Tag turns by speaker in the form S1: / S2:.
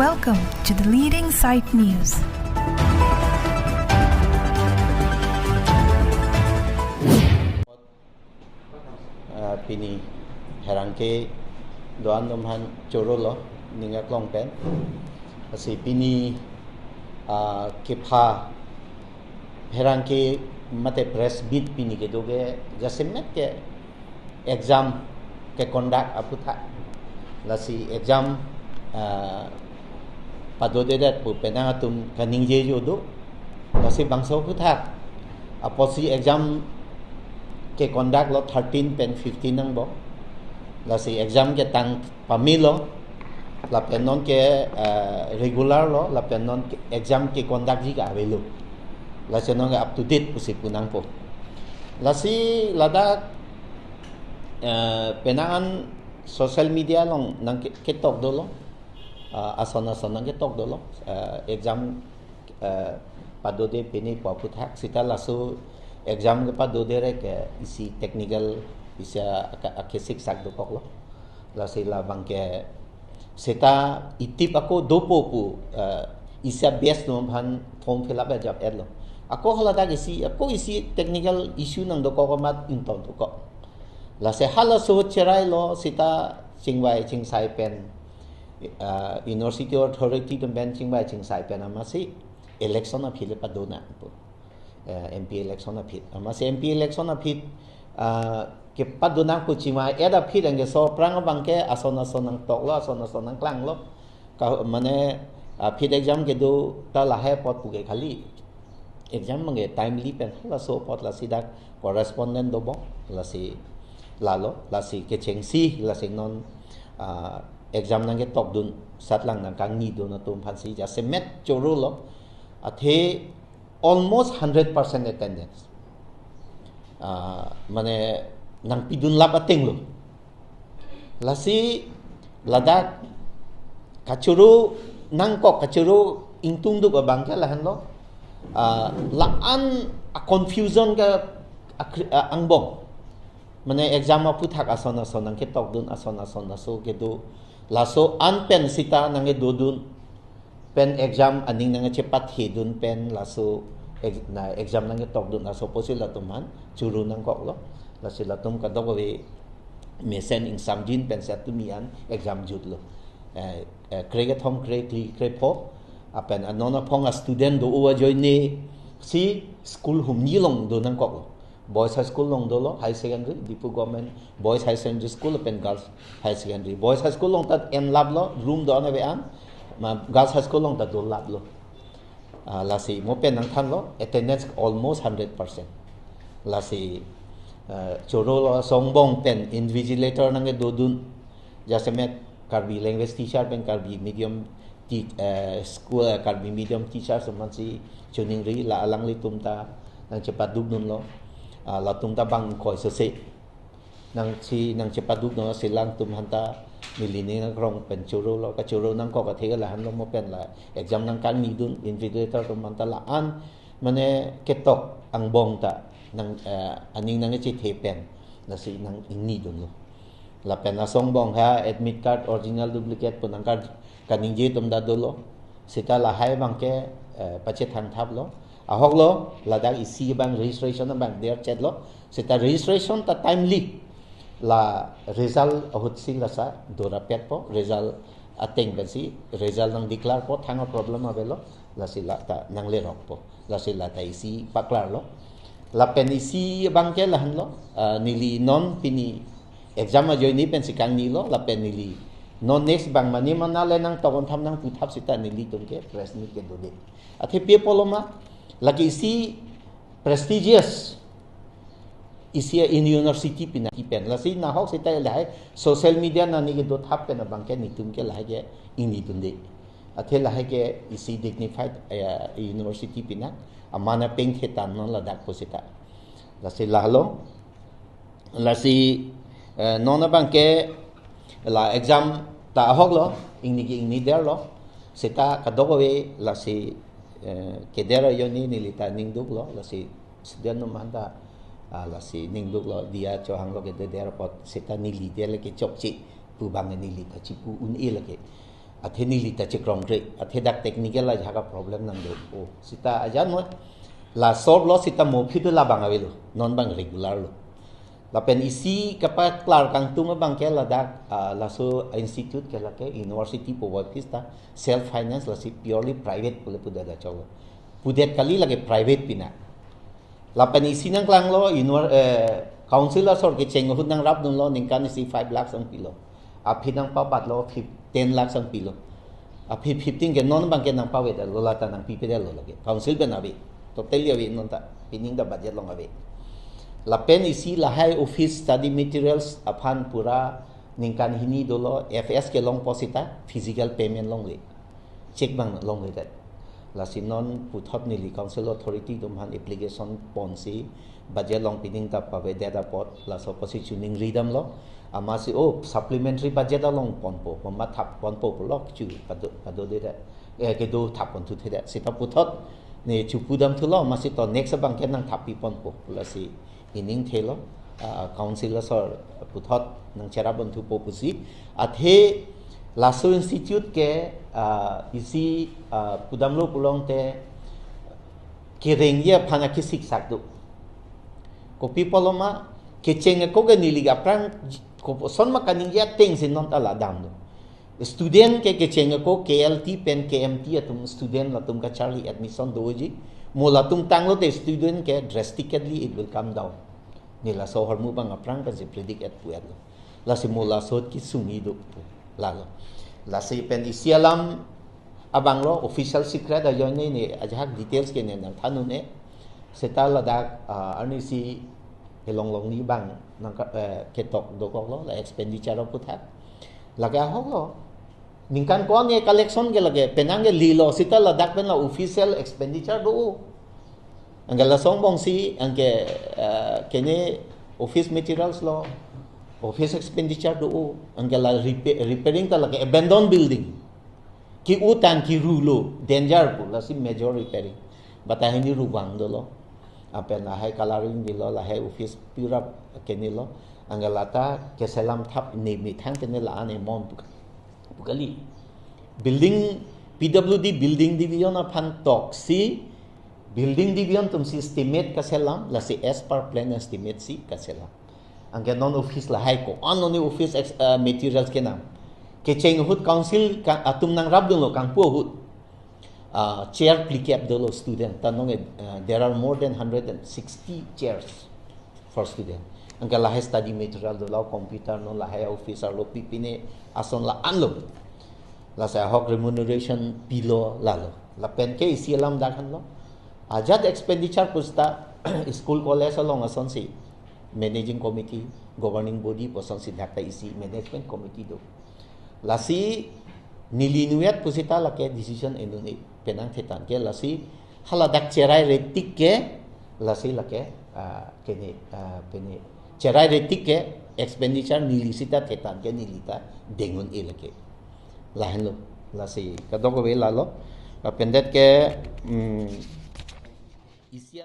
S1: Welcome to the leading site news.
S2: Pini herangke doan domhan corolo ninga klongpen asi pini kepa herangke mate press bid pini ke doge jasemet ke exam ke conduct aputa lasi exam padode dat pu penang atum kaning je jodo lasi bangso puta aposi exam ke conduct lo 13 pen 15 nang bo la si exam ke tang pamilo la penon ke regular lo la penon exam ke conduct ji ka velo la senon up to date pusi punang po la si lada penangan social media long nang ke tok do lo asona ke tok do lo exam padode peni paputhak sita lasu exam ke padu derek isi technical bisa akesik sak dopok lo la sila bangke seta itip ako dopo pu isa best no ban form fill up job lo ako hala dag ako isi technical issue nang doko ko mat inton doko la se hala so cherai lo sita chingwai chingsai pen university authority to ben chingwai chingsai pen amasi election of phile padona MP election apit amase MP election apit ke padunang kuchima eda phit ang so prang bangke asona sonang toklo asona sonang klang lo ka mane phit exam ke do ta lahe pot puge khali exam mange timely pen la so pot la sidak correspondent do bo la si lalo la si ke chengsi la si non exam nang ke tok dun satlang nang kang ni do na tum phansi ja semet chorulo athe almost 100% attendance. Mane nang pidun lab ating lo. Lasi ladak kacuru nang kok kacuru ingtung du bangka lahan lo. Laan a confusion ka angbong. Mane exam aputhak asona sonang ke tok dun asona so kedu laso anpen sita nang dudun pen exam aning nang cepat hidun pen laso na exam nang tok dun laso posila tuman churu nang kok lo lasila tum ka dogowe mesen ing samjin pen satumian exam jud lo krege thom kre po apen anona phong a student do uwa joine si school hum nilong do nang kok lo boys high school long do lo high secondary dipu government boys high secondary school pen girls high secondary boys high school long tat en lab lo room do na be an ma girls high school long ta do lab lo lasi mo pen nang than lo attendance almost 100% lasi choro lo songbong pen invigilator nang do dun jasemet karbi language teacher pen karbi medium school karbi medium teacher semansi chuning ri la alang li tumta nang cepat dug nun lo la tumta bang khoi se nang cepat dug no silang tum hanta milini nang rong pen churu lo ka churu nang ko ka thega la han lo mo pen la exam nang kan ni dun invigilator to man ta la an mane ketok ang bong ta nang aning nang chi the pen la si nang ni dun lo la pen na song bong ha admit card original duplicate pun nang card kaning je tum da do lo sita la hai bang ke pache thang thap lo ahok lo la dag isi bang registration bang der chat lo sita registration ta timely la result ahut sing la sa dora pet po result ateng basi result nang declare po thanga problem avelo la sila ta nang le rok po la sila ta isi paklar lo la pen isi bangke la han lo nili non pini exam a join ni pen sikang ni lo la pen nili non next bang mani manale nang tawon tham nang puthap sita nili tungke press ni ke dode athe pe poloma lagi isi prestigious isia in university pina pen la si na hok sita lai social media na ni do thap pen bangke ni tum ke lai ke ini tunde athe lai ke isi dignified university pina amana peng thetan non la dak posita la si lahlo la si nona bangke la exam ta hok lo ingni der lo sita kadogowe la si kedera yoni nilita ningduk lo la si student no manda la si ningduk lo dia cho hang lo ke de der pot sita nili de le ke chok chi pu bang nili ta chi pu un e le ke athe ni lita che konkret athe dak technical la jaga problem nang do o sita ajan mo la solve lo sita mo phitu la bang avelo non bang regular lo la pen isi kapat klar kang tung bang ke la dak la so institute ke la ke university po pista self finance la si purely private pole puda da cholo pudet kali lage private pina la pen isi nang klang lo council la sor ke cheng hud nang rap dun lo ningkan si 5 lakh sang pilo a phinang pa bat lo 10 lakh sang pilo a 15 ke non bang ke nang pa we da lo la ta nang pi pe da lo lage council ben abi totally abi non ta pining da budget long abi la pen isi la hai office study materials aphan pura ningkan hini dolo fs ke long posita physical payment long le check bang long le that la sinon puthop ni li council authority dum han application ponsi budget long pining ta pawe data pot la so position ning ridam lo amasi supplementary budget long ponpo mama thap ponpo lo chu kado de da ke do thap pon thu the da sita puthop ne chupudam thulo masi to next bang ke nang thapi ponpo la si ining thelo council sor puthot nang chera bantu popusi athe laso institute ke isi pudamlo pulong te kirengya phana ki siksak du ko pipoloma ke chenge ko ga niliga prang ko sonma kaningya teng sin non tala dam do student ke chenge ko KLT pen KMT atum student latum ka charlie admission doji mola tum tanglo te student ke drastically it will come down nila so hormu bang aprang kan si predict at puerlo la si mola sot ki sungi do lalo la si pen isialam abang lo official secret ayo ni ajak details ke ne nang thanu ne setala dak ani si elong ni bang nang ke tok do ko lo la expenditure ro puthat laga ho lo ningkan ko ne collection ke lage penang ke lilo sita la dak pen la official expenditure do angala song bong si angke kene office materials lo office expenditure do angala repairing ta lage abandoned building ki utan ki rulo danger pu la si major repairing bata ni ruwang do lo apen la hai coloring di lo la hai office pura kene lo angala ta keselam thap ni thang kene la ane mon bukali building PWD building division aphan tok si building division tum si estimate kaselam la si as per plan estimate si kaselam angke non office la hai ko non office materials ke nam ke cheng hut council ka atum nang rab dolo kang pu hut chair plicap dolo student tanong there are more than 160 chairs for student angke la hai study material dolo computer no la hai office lo pipine ason la anlo la sa hok remuneration pilo lalo la pen ke isilam dakhan lo ajad expenditure pusta school college along ason si managing committee governing body poson si dhakta isi management committee do lasi nilinuet pusita la ke decision enuni penang thetan ke lasi hala dak cherai retik ke lasi la ke kene pene cherai retik ke expenditure nilisita thetan ke nilita dengun ilake lahan lo lasi kadong ko be lalo pendet ke isia